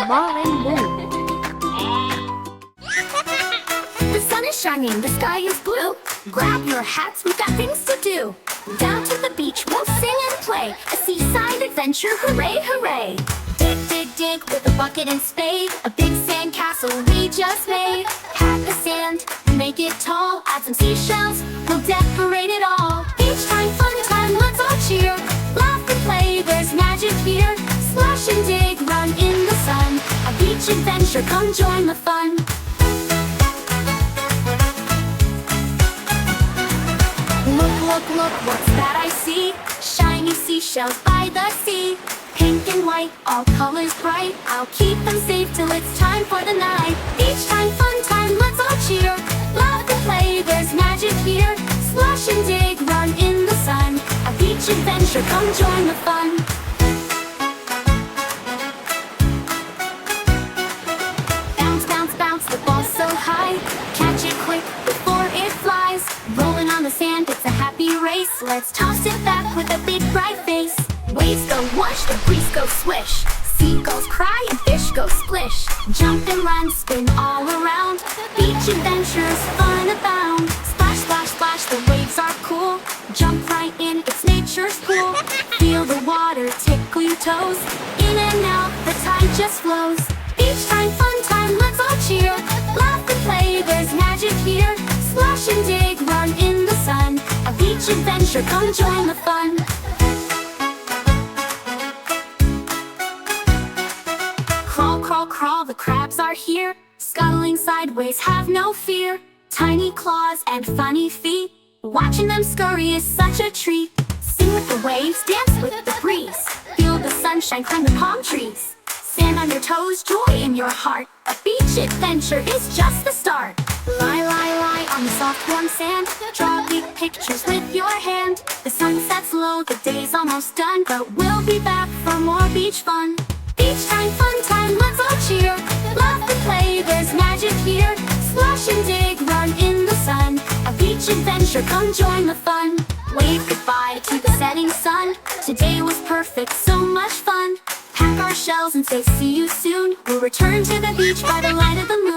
Marlin Moon. The sun is shining, the sky is blue. Grab your hats, we've got things to do. Down to the beach, we'll sing and play. A seaside adventure, hooray, hooray. Dig, dig, dig with a bucket and spade. A big sandcastle we just made. Pack the sand, make it tall. Add some seashells, we'll decorate it all. Beach time, fun time, let's all cheer. Laugh and play, there's magic here. Splash and dig, run in the sun. A beach adventure, come join the fun. Look, look, what's that I see? Shiny seashells by the sea. Pink and white, all colors bright. I'll keep them safe till it's time for the night. Beach time, fun time, let's all cheer. Laugh and play, there's magic here. Splash and dig, run in the sun. A beach adventure, come join the fun. Bounce, bounce, bounce, the ball so high. Catch it quick before it flies. Rolling on the sand, it's a happy race. Let's toss it back with a big bright face. Waves go whoosh, the breeze goes swish. Seagulls cry and fish go splish. Jump and run, spin all around. Beach adventures, fun abound. Splash, splash, splash, the waves are cool. Jump right in, it's nature's pool. Feel the water tickle your toes. In and out, the tide just flows. Beach time, fun time, let's all cheer. Laugh and play, there's magic here. Splash and dig, run in the sun. A beach adventure, come join the fun. Crawl, crawl, crawl, the crabs are here. Scuttling sideways, have no fear. Tiny claws and funny feet. Watching them scurry is such a treat. Sing with the waves, dance with the breeze. Feel the sunshine, climb the palm trees. Sand on your toes, joy in your heart. A beach adventure is just the start. Lie, lie, lie on the soft warm sand. Draw big pictures with your hand. The sun sets low, the day's almost done. But we'll be back for more beach fun. Beach time, fun time, let's all cheer. Laugh and play, there's magic here. Splash and dig, run in the sun. A beach adventure, come join the fun. Wave goodbye to the setting sun. Today was perfect, so much fun. Pack our shells and say see you soon. We'll return to the beach by the light of the moon.